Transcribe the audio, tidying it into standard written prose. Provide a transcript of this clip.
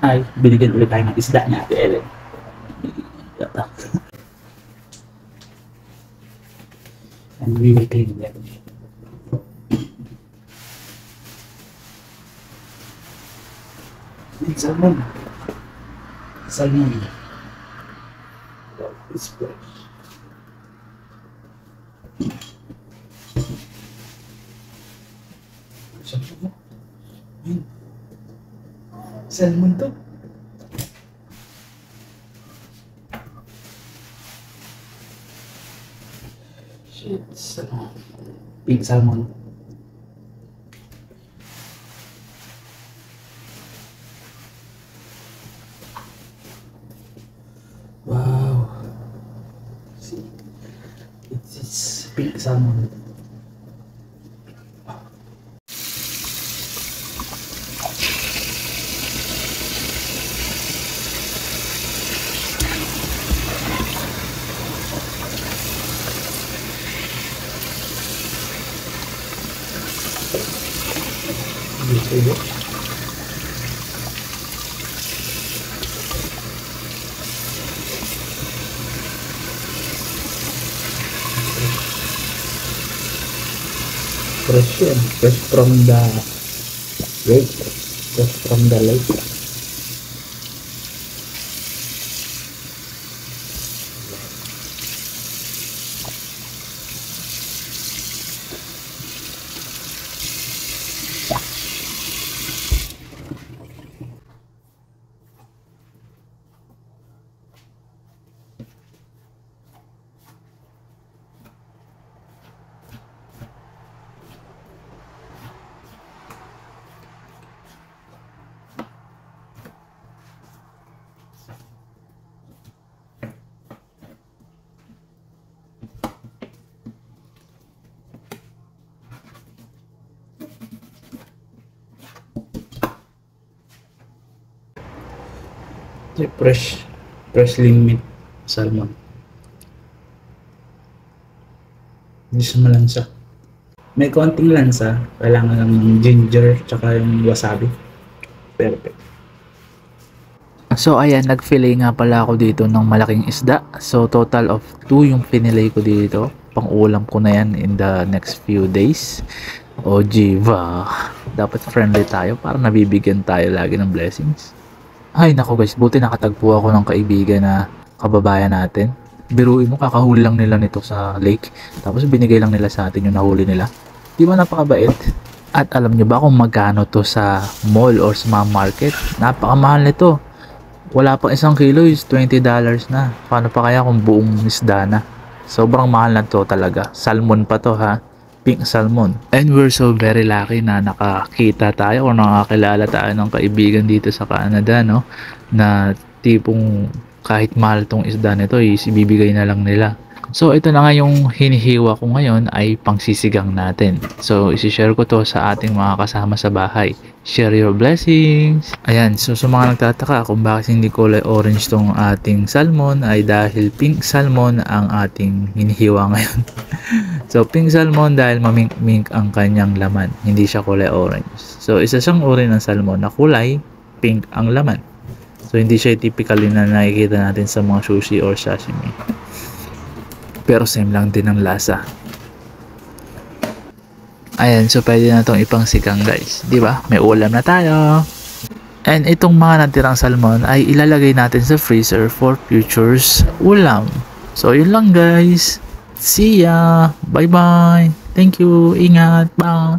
ay binigyan ulit tayo ng isda niya, Ate Ellen. Yata. And we will clean them. And salmon. Salmon. It's fresh. Salmon. Salmon to. Shit, salmon. Pink salmon. Wow. See, it's pink salmon. Dito. Fresh yan. Fresh from the lake. Fresh from the lake. Freshly meat salmon. Hindi siya malansa. May konting lansa, kailangan lang ng ginger tsaka yung wasabi. Perfect. So ayan, nag-fillet nga pala ako dito ng malaking isda. So total of 2 yung finilay ko dito. Pang-ulam ko na yan in the next few days. O Jiva, dapat friendly tayo para nabibigyan tayo lagi ng blessings. Ay nako guys, buti nakatagpo ako ng kaibigan na kababayan natin. Biruin mo, kakahuli lang nila nito sa lake. Tapos binigay lang nila sa atin yung nahuli nila. Di ba napakabait? At alam nyo ba kung magkano to sa mall or sa mga market? Napakamahal nito. Wala pang 1 kilo is $20 na. Paano pa kaya kung buong isda na? Sobrang mahal na to talaga. Salmon pa to ha. Pink salmon. And we're so very lucky na nakakita tayo o nakakilala tayo ng kaibigan dito sa Canada, no? Na tipong kahit mahal tong isda nito is ibibigay na lang nila. So ito na nga yung hinihiwa ko ngayon ay pangsisigang natin. So isi-share ko to sa ating mga kasama sa bahay. Share your blessings. Ayan, so sa mga nagtataka kung bakit hindi kulay orange tong ating salmon ay dahil pink salmon ang ating hinihiwa ngayon. So pink salmon dahil mamink-mink ang kanyang laman, hindi siya kulay orange. So isa siyang uri ng salmon na kulay pink ang laman. So hindi siya typically na nakikita natin sa mga sushi or sashimi. Pero same lang din ang lasa. Ayan, so pwede na itong ipangsigang guys. Diba? May ulam na tayo. And itong mga natirang salmon ay ilalagay natin sa freezer for futures ulam. So yun lang guys. See ya! Bye bye! Thank you! Ingat! Bye!